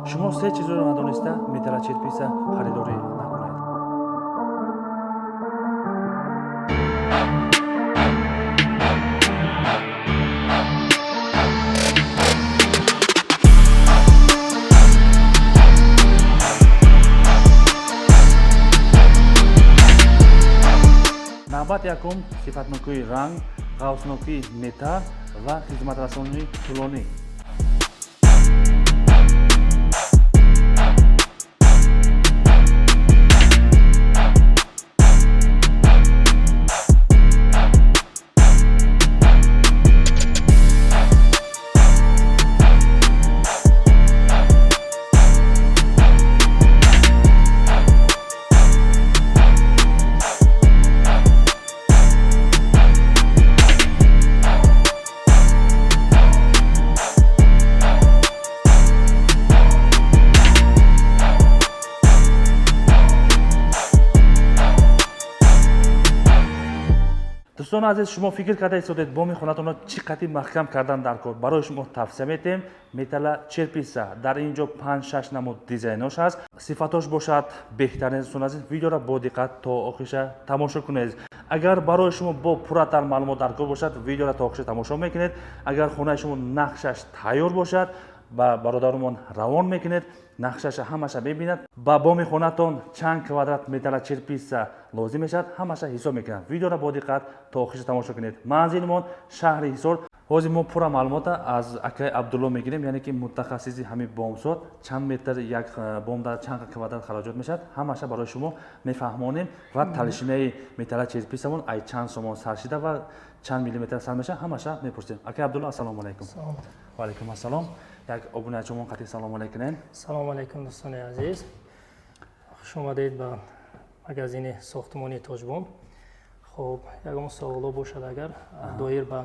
شما سه چیز رو ندونسته میتونه چرپیس خریداری نکنید. نوبت یکم صفت‌نوکی رنگ، قوس‌نوکی متر و خدمت‌رسانی طولانی. دوستان عزیز، شما فکر کرده اید بام خونتون رو چقدر محکم کردن در کار؟ برای شما توصیه می‌کنیم متل چرپیس. در اینجا 5-6 نمود دیزاینش هست. صفاتش باشد بهترین. دوستان عزیز ویدیو را با دقت تا آخرش تماشا کنید. اگر برای شما با پورتر معلومات در کار باشد ویدیو را تا آخرش تماشا میکنید. اگر خونه شما نقشش تیار باشد با برادرمون روان میکنید، نقشش همش ببینید. با بام خونتون چند کوادرات متر چرپیس لازم میشد همش حساب میکنید. ویدیو را با دقت تا آخرش تماشا کنید. منزلمون شهر حصار. حاضر ما پورا معلومات از اکای عبدالله میگیریم، یعنی که متخصص همین بامساد چند متر یک بام در چند کوادرات خراجات میشد همش برای شما میفهمونیم و تلشینه متر چرپیسمون ای چند سوم سرشیده و چند میلیمتر سر میشه همش میپرسیم. اکای عبدالله السلام علیکم. سلام. و علیکم السلام. یک ابونه شما قطعی سلام علیکم. سلام علیکم دوستان عزیز. خوش اومدید به مگزین ساختمانی تاجبوم. خب یکم سوالو باشد اگر دایر به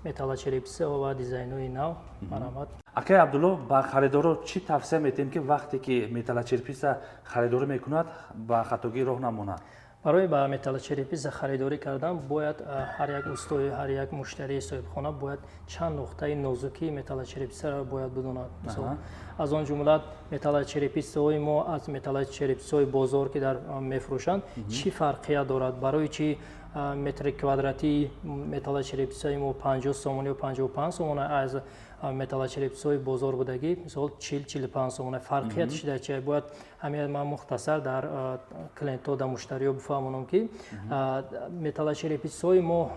متل چرپیس و دیزاین‌های نو مرامت. اکای عبدالله با خریدار چی توصیه میتیم که وقتی که متل چرپیس خریداری میکند با خطاگی راه نماند؟ برای با متل چرپیس خریداری کردن باید هر یک استوی هر یک مشتری صاحبخانه باید چند نقطه نازکی متل چرپیس را باید بداند. مثلا از آن جمله متل چرپیس های ما از متل چرپیس های بازار که در میفروشند چی فرقیت دارد؟ برای چی متر کوادراتی متل چرپیس های ما 50 سومانی و 55 سومانی از متل چرپیس های بازار بودگی مثلا 40-45 سومانی فرقیتش در چیه؟ باید همین من مختصر در کلینت در مشتری بفهمونم که متل چرپیس های ما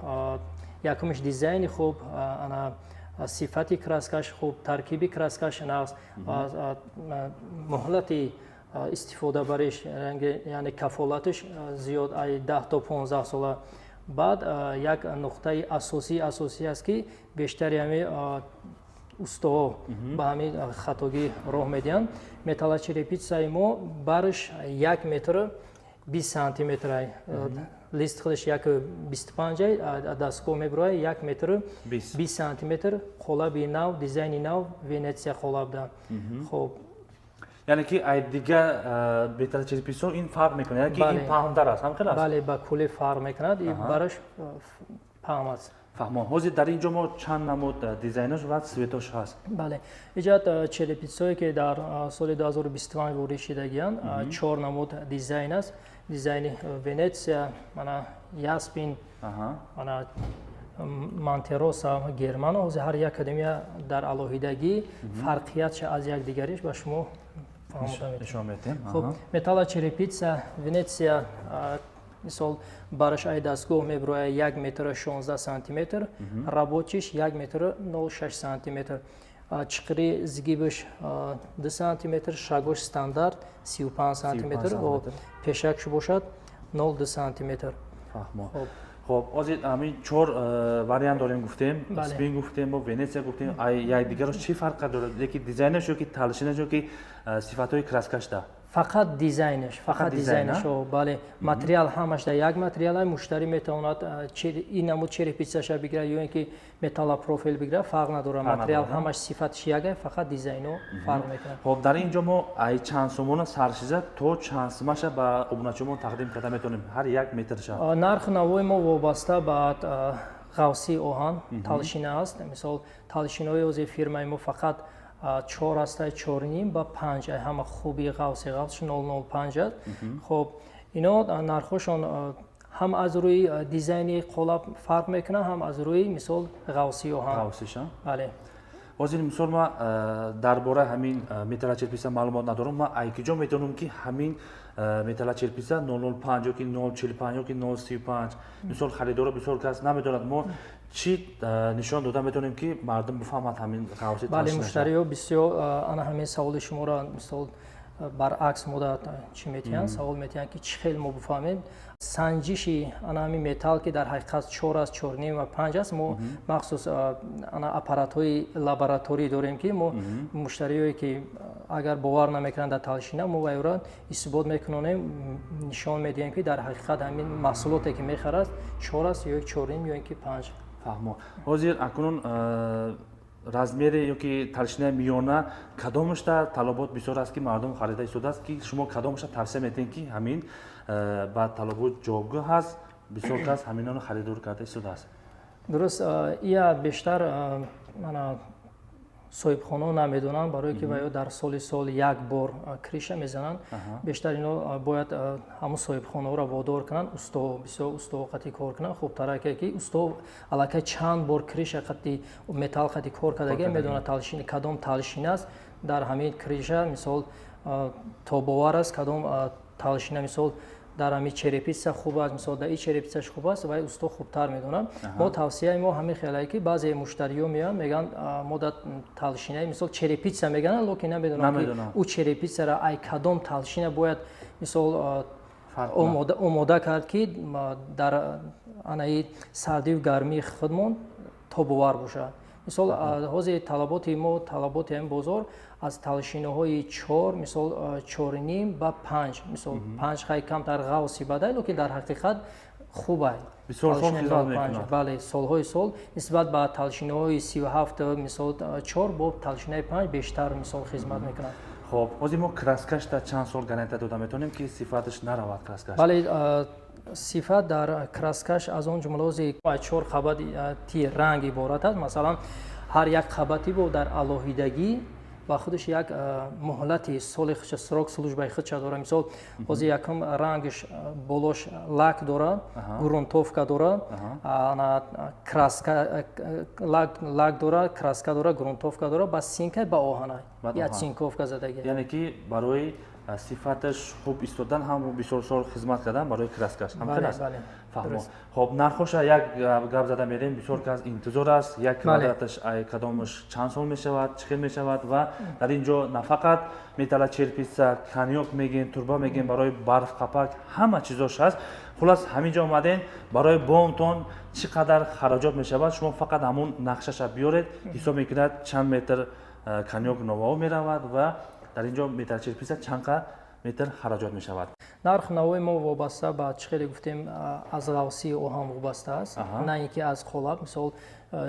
یکمش دیزاین خوب، انا صفتی کراسکش خوب، ترکیبی کراسکش ناس و مهلتی استفاده برش یعنی کفالتش زیاد ای 10 تا 15 سال بعد یک نقطه اساسی است که بیشتر همین استوا به همین خطاگی راه میدن. متل چرپیس ما برش 1 متر 20 سانتی متر لیست خودش یک 25 دستگاه میبره 1 متر 20 سانتی متر قالب نو دیزاین نو ونیتسیا قالب ده. خب یعنی که ای دیگه متل چرپیس این فرق میکنه، یعنی که این پهن‌تر است هم خلاص. بله با کلی فرق میکنه. این برش پهن است. فهمم. حاضر در اینجا ما چند نمود دیزاینش و سویتاش هست. بله ایجاد چرپیس هایی که در سال 2025 وارد شدگیان 4 نمود دیزاین است. دیزاین ونیتسیا، مانا یاسپین، مانا مانتروسا، گرمان و هر یک کدوم در علاوه‌دگی فرقیتش از یک دیگریش با شما نشون میدیم. خب متل چرپیس ونیتسیا مثال برش ای دستگاه میبره 1 متر 16 سانتی متر، رابطش 1 متر 0.6 سانتی متر، چقری زگیبش 2 سانتی متر، شاگوش استاندارد 35 سانتی متر و پیشکش باشد 0.2 سانتی متر. خب آزید همین 4 واریانت داریم گفتیم، اسپین گفتیم و ونیتسیا گفتیم. یک دیگه رو چی فرق داره؟ یکی دیزاینش که تلشینش که صفاتهای کراسکش ده. فقط دیزاینش و بله متریال همش در یک متریال مشتری میتواند این نمود چرپیسش بگیره یا اینکه متال پروفیل بگیره فرق نداره. متریال همش صفتش یکه، فقط دیزاینو فرق میکنه. خب در اینجا ما ای چند سومون سرشیزه تو چند سومش به ابونچمون تقدیم کرده میتونیم هر 1 مترش. نرخ نوای ما وابسته به قوسی آهن تلشینه است. مثال تلشینه های از فیرمای ما فقط 4 аст 4.5 ба 5 ҳама хуби ғавси 005 аст. хоб ино нархошон ҳам аз рӯи дизайни қолаб фарқ мекунад, ҳам аз рӯи мисол ғавси оҳан. ғавсиша бале ҳозир мисол ма дар бораи ҳамин металлочерписа маълумот надорам. ма айкиҷо метавонам ки ҳамин металлочерписа 005 ёки 045 ёки 035 мисол харидора бисёр кас намедонад. мо чӣ нишон дода метавонем ки мардум бифаҳмад ҳамин ғавси бале муштариҳо бисёр ана ҳамин саволи шуморо мисол баръакс мода чӣ метиҳанд савол метиҳанд ки чӣ хел мо бифаҳмем санҷиши ана ҳамин металл ки дар ҳақиқат 4 аст 4.5 ва 5 аст. мо махсус ана аппаратҳои лабораторӣ дорем ки мо муштариҳое ки агар бовар намекунанд дар талшина мо вайро исбот мекунонем нишон медиҳем ки дар ҳақиқат ҳамин маҳсулоте ки мехарад 4 аст ё 4.5 ё ки 5. фаҳмо. ҳозир акнун размери ёки талшинаи миёна кадомашта талабот бисёр аст ки мардум харида истодааст ки шумо кадомашта тавсия метиҳед ки ҳамин ба талабот ҷавобгӯ ҳаст, бисёр кас ҳаминонро харидор карда истодааст? дуруст ия бештар мана соҳибхонаҳо намедонанд, барое ки ваё дар соли сол як бор криша мезананд. бештар ино бояд ҳамун соҳибхонаҳоро водор кунанд, усто бисёр усто қати кор кунанд. хубтараке ки усто аллакай чанд бор криша қати металл қати кор кардаги медонад талшина кадом талшина аст дар ҳамин криша мисол тобовар аст, кадом талшина мисол дар ҳамин черепица хуб аст, мисол дар ин черепицаш хуб аст, вай усто хубтар медонад. мо тавсияи мо ҳамин хелае ки баъзе муштариҳо меоянд мегӯянд мо дар талшинаи мисол черепица мегӯянд, локин намедонанд ки ӯ черепицаро ай кадом талшина бояд мисол омода кард ки дар анаи сардию гармии худмон тобовар бошад. мисол ҳозир талаботи мо талаботи ҳамин бозор аз талшинаҳои 4 мисол 4.5 ба 5 мисол 5 хай камтар ғавси бадай, локин дар ҳақиқат хуб ай бисёр сол хизмат мекунад. бале солҳои сол нисбат ба талшинаҳои 37 мисол 4 бо талшинаи 5 бештар мисол хизмат мекунад. хоб ҳозир мо краскашта чанд сол гарантия дода метавонем ки сифаташ наравад краскаш? бале сифат дар краскаш аз он ҷумлаҳози 4 қабати ранг иборат аст. масалан ҳар як қабати бо дар алоҳидагӣ ба худаш як муҳлати соли худша срок службаи худша дорад. мисол ҳозир якум рангаш болош лак дорад, грунтовка дорад, краска лак дорад, краска дорад, грунтовка дорад, ба синка ба оҳанай як синковка задаги. яъне ки барои сифаташ хуб истодан ҳам бисёр сол хизмат кардан барои краскаш ҳамин аст. фаҳмо. хоб нархоша як гап зада мерем, бисёр кас интизор аст як квадраташ кадомаш чанд сол мешавад, чӣ хел мешавад ва дар ин ҷо на фақат металлочерпица, канёк мегӯем, турба мегӯем, барои барфқапак ҳама чизош ҳаст. хулас ҳамин ҷо омадем барои бомтон чӣ қадар хароҷот мешавад, шумо фақат ҳамун нақшаша биёред, ҳисоб мекунад чанд метр канёк новао меравад ва дар ин ҷо металлочерпица чанд метр хароҷот мешавад. нарх навои мо вобаста ба чӣ хеле гуфтем аз ғавси оҳан вобаста аст, на ин ки аз қолаб. мисол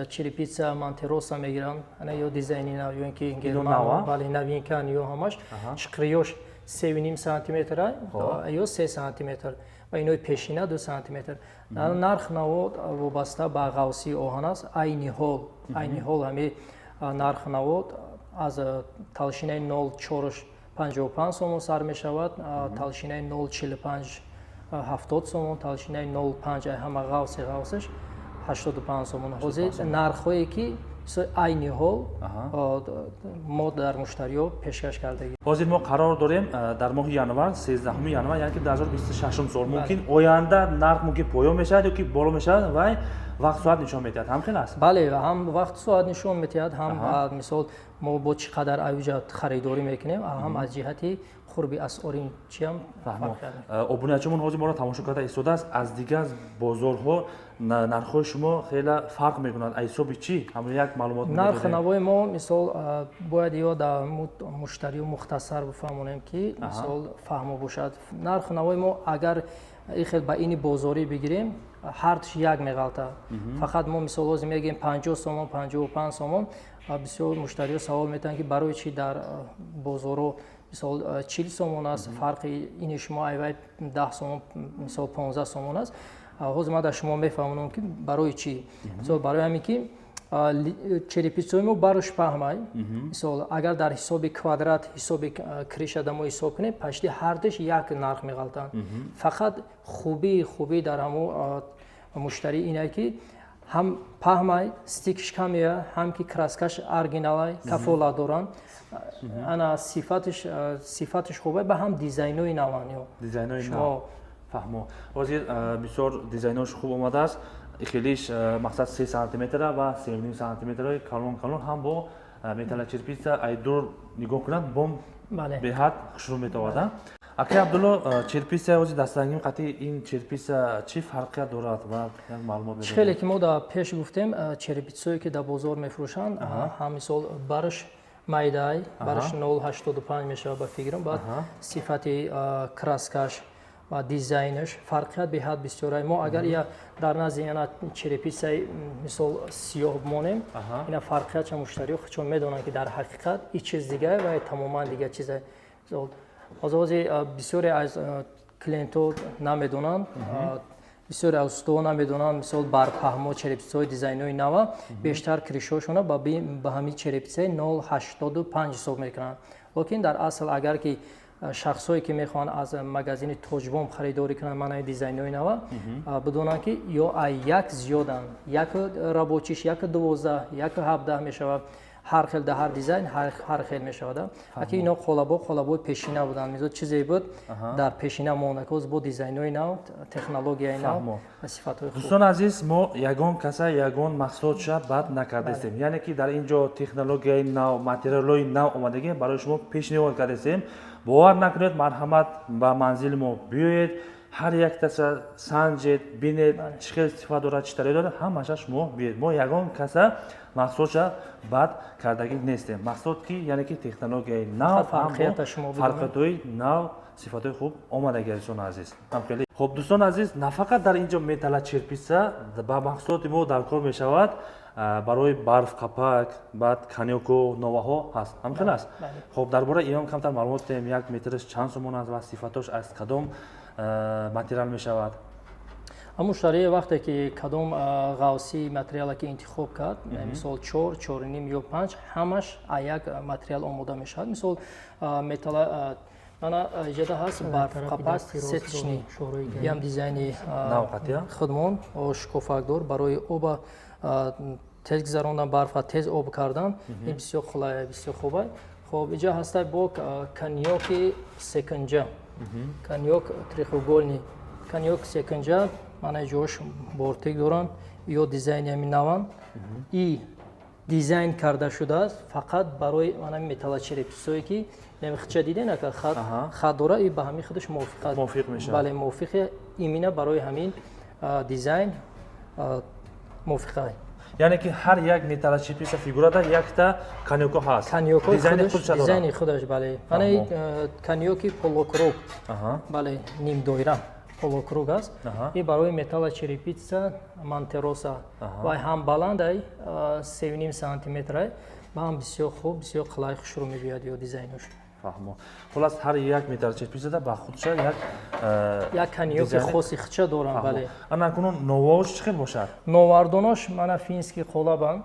черепица мантероса мегиранд ё дизайни нав ё ин ки герман бале новинка ё ҳамаш чиқриёш 3.5 сантиметр ё 3 сантиметр ва инои пешина 2 сантиметр. нарх наво вобаста ба ғавси оҳан аст. айни ҳол ҳамин нарх наво аз талшинаи 0.455 сомон сар мешавад, талшинаи 0.45 70 сомон, талшинаи 0.5 ҳама ғавсаш 85 сомон. ҳозир нархҳое ки айни ҳол мо дар муштариҳо пешкаш кардагӣ. ҳозир мо қарор дорем дар моҳи январ 13 январ яъне ки 2026 сол мумкин оянда нарх мумкин поён мешавад ёки боло мешавад ва вақт соат нишон медиҳад. ҳамин аст? бале ҳам вақт соат нишон медиҳад, ҳам мисол мо бо чӣ қадар авҷа харидорӣ мекунем, ҳам аз ҷиҳати қурби асъори чиам обуначимон ҳозир моро тамошо карда истодааст. аз дигар бозорҳо нархҳои шумо хеле фарқ мекунад. аз ҳисоби чӣ? ҳамин як маълумот нарх навои мо мисол бояд ё дар муштариҳо мухтасар бифаҳмонем ки мисол фаҳмо бошад. нарх навои мо агар ихел ба ини бозорӣ бигирем ҳартш як меғалта. фақат мо мисол ҳозир мегӯем 50 сомон 55 сомон. бисёр муштариҳо савол метавонанд ки барои чӣ дар бозорҳо мисол 40 сомон аст, фарқи ини шумо айвай 10 сомон мисол 15 сомон аст. ҳозир ман дар шумо мефаҳмонам ки барои чӣ. мисол барои ҳамин ки черепицаи мо барош паҳмай мисол агар дар ҳисоби квадрат ҳисоби кришада мо ҳисоб кунем пашти ҳардаш як нарх меғалтанд фақат хубии дар ҳамо муштарӣ ине ки ҳам паҳмай стикш камея ҳам ки краскаш оригиналай кафола доранд ана сифаташ хубе ба ҳам дизайнои наван дизайнои нав фаҳмо ҳозир бисёр дизайнош хуб омадааст хелиш мақсад 3 сантиметра ва 3.5 сантиметраи калон ҳам бо металлочерпица айдур нигоҳ кунанд бом беҳад хушрӯ метавада акай Абдулло черпица ҳозир дастарангим қатъи ин черпица чӣ фарқият дорад ва як маълумот медиҳед хеле ки мо дар пеш гуфтем черпицаое ки дар бозор мефурӯшанд ҳам мисол бараш майдай бараш 0.85 мешавад ба фикрам баъд сифати краскаш ва дизайнаш фарқият беҳад бисёрай мо агар я дар назди яна черепицаи мисол сиёҳ бимонем ина фарқиятша муштариҳо чун медонанд ки дар ҳақиқат ин чиз дигае ва тамоман дигар чизе ҳозир бисёре аз клиентҳо намедонанд бисёре аз устуҳо намедонанд мисол барпаҳмо черепицаҳои дизайнои нава бештар кришошона ба ҳамин черепицаи 0.85 ҳисоб мекунанд лекин дар асл агар ки шахсое ки мехоҳанд аз магазини тоҷбом харидорӣ кунанд манаи дизайнои нава бидонанд ки ё ай як зиёданд як рабочиш як 12 як 17 мешавад ҳар хел дар ҳар дизайн ҳар хел мешавад аки ино қолабои пешина буданд мизод чизе буд дар пешина монакоз бо дизайнои нав технологияи нав ва сифатҳои хуб дӯстон азиз мо ягон каса ягон маҳсулотша бад накардастем яъне ки дар ин ҷо технологияи нав материалҳои нав омадагӣ барои шумо пешниҳод кардастем бовар накунед марҳамат ба манзили мо биёед ҳар яктаса санҷед бинед чӣ хел сифат дорад чӣ тарих дорад ҳамаша шумо биёед мо ягон каса маҳсулотша бад кардагӣ нестем маҳсулот ки яъне ки технологияи нав фарқиятҳои нав сифатҳои хуб омадагӣ дӯстон азиз хуб дӯстон азиз нафақат дар ин ҷо металлочерпица ба маҳсулоти мо дар кор мешавад барои барфқапак баъд канёку новаҳо ҳаст ҳамин аст хуб дар бораи он камтар маълумот диҳем як метраш чанд сомон аст ва сифатош аз кадом материал мешавад муштарӣ вақте ки кадом ғавсии материале ки интихоб кард мисол 4.5 ё 5 ҳамаш як материал омода мешавад мисол металла мана иҷода ҳаст барфқапак сетишни ям дизайни худмон шикофакдор барои оба тез гузарондан барфа тез об кардан ин бисёр қулай бисёр хубай хуб иҷо ҳастай бо каньёки секунҷа каньёк трехугольни каньёк секунҷа мана ҷош бортик доранд ё дизайни ҳамин наван и дизайн карда шудааст фақат барои мана металлочерепицаое ки хича диден ака хат дора и ба ҳамин худаш мувофиқ мешавад бале мувофиқе имина барои ҳамин дизайн мувофиқай яъне ки ҳар як металлочерпица фигурада якта канёко ҳаст дизайни худаш бале мана каньёки полукруг бале нимдоира полукруг аст и барои металлочерепица мантероса ва ҳам баландай 3.5 сантиметрай ба ҳам бисёр хуб бисёр қулай хушрӯ мебиёяд ё дизайнош фаҳмо хулас ҳар як металлочерпицада ба худша як каньёки хоси худша доранд бале ана кунун новаош чӣ хел бошад новардонош мана фински қолабанд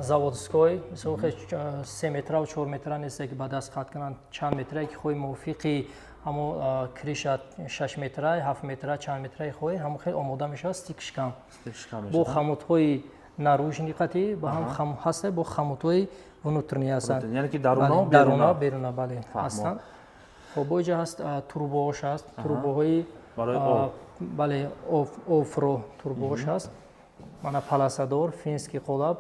заводской мисол 3 метра 4 метра нест ки ба даст қат кунанд чанд метрае ки хоҳи мувофиқи ҳамо криша 6 метра 7 метра чанд метраи хоҳи ҳамо хел омода мешавад стикшкам бо хамутҳои наружни қатъи ба ҳам ҳаста бо хамутҳои внутрни ҳастанд яъне ки даруна беруна бале ҳастанд хоб бо иҷо ҳаст турбоҳош ҳаст турбоҳои бале офро турбоҳош ҳаст мана паласадор фински қолаб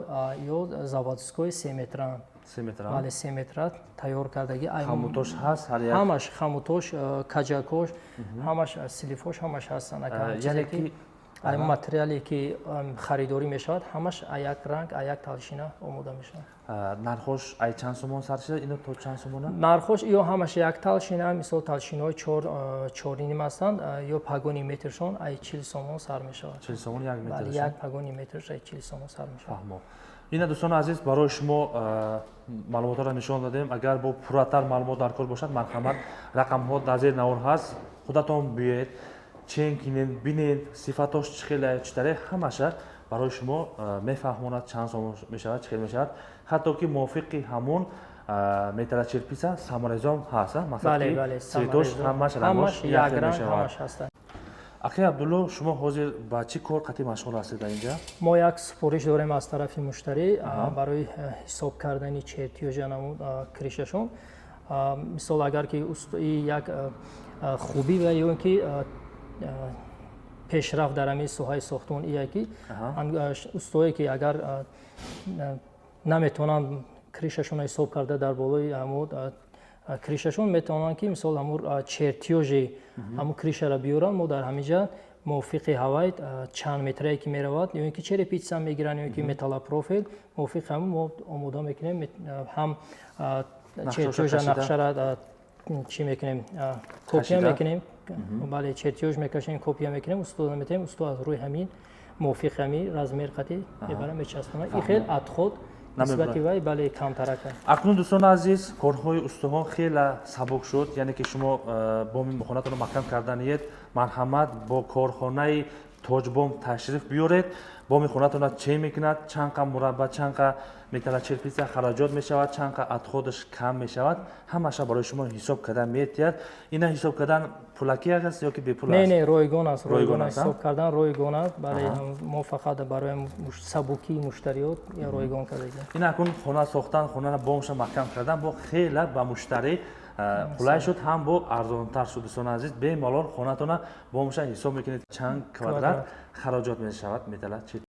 ё заводской 3 метра бале 3 метра тайёр кардагӣ хамутош ҳаст ҳамаш хамутош каҷакош ҳамаш силифош ҳамаш ҳастанд яъне ки материале ки харидорӣ мешавад ҳамаш як ранг як талшина омода мешавад нархош ай чанд сомон саршида ино то чанд сомона нархош ё ҳамаш як талшина мисол талшинои 4.5 ҳастанд ё пагони метршон ай 40 сомон сар мешавад 40 сомон як метр як пагони метрш ай 40 сомон сар мешавад фаҳмо ина дӯстони азиз барои шумо маълумотро нишон додем агар бо пурратар маълумот дар кор бошад марҳамат рақамҳо дар зери навор ҳаст худатон биёед чен кинед бинед сифатош чӣ хеле чӣ таре ҳамаша барои шумо мефаҳмонад чанд сом мешавад, чӣ хел мешавад. Ҳатто ки мувофиқи ҳамун металлочерписа саморезом ҳаст, масалан цветош ҳамаш рангош як хел мешавад. Акай Абдулло, шумо ҳозир ба чӣ кор қатъи машғул ҳастед дар инҷа? мо як супориш дорем аз тарафи муштарӣ барои ҳисоб кардани чертёжа намуд кришашон. Мисол агар ки як хубӣ ва ё ин ки пешрафт дар ҳамин соҳаи сохтун ие ки устое ки агар наметавонанд кришашонро ҳисоб карда дар болои ҳамун кришашон метавонанд ки мисол ҳамун чертёжи ҳамун кришаро биёранд. мо дар ҳамин ҷа мувофиқи ҳавай чанд метрае ки меравад ё ин ки черепица мегиранд ё ин ки металлопрофил мувофиқи ҳамун мо омода мекунем. Ҳам чертёжа нақшара чӣ мекунем, копия мекунем. Бале чертёж мекашем, копия мекунем, устода метавонем усто аз рӯи ҳамин мувофиқи ҳамин размер қатъи мебарам мечаспонам. ин хел адход нисбати вай бале камтарак аст. Акнун дӯстони азиз, корҳои устуҳон хеле сабук шуд, яъне ки шумо боми хонатонро маҳкам карданиед. Марҳамат бо корхонаи Тоҷбом ташриф биёред. Боми хонатонро чен мекунад, чанд қа мурабба, чанд қа металлочерпица хароҷот мешавад, чанд қа адходаш кам мешавад, ҳамаша барои шумо ҳисоб кардан метиҳад. Ина ҳисоб кардан пулакӣ аст ё ки бепул аст? Не, ройгон аст. Ройгон аст. Ҳисоб кардан ройгон аст. Бале мо фақат барои сабукии муштариёт я ройгон кардем. Ин акун хона сохтан, хонаро бомша маҳкам кардан бо хеле ба муштарӣ қулай шуд, ҳам бо арзонтар шуд. Дӯстони азиз, бемалол хонатона бомша ҳисоб мекунед чанд квадрат хароҷот мешавад металлочерпица.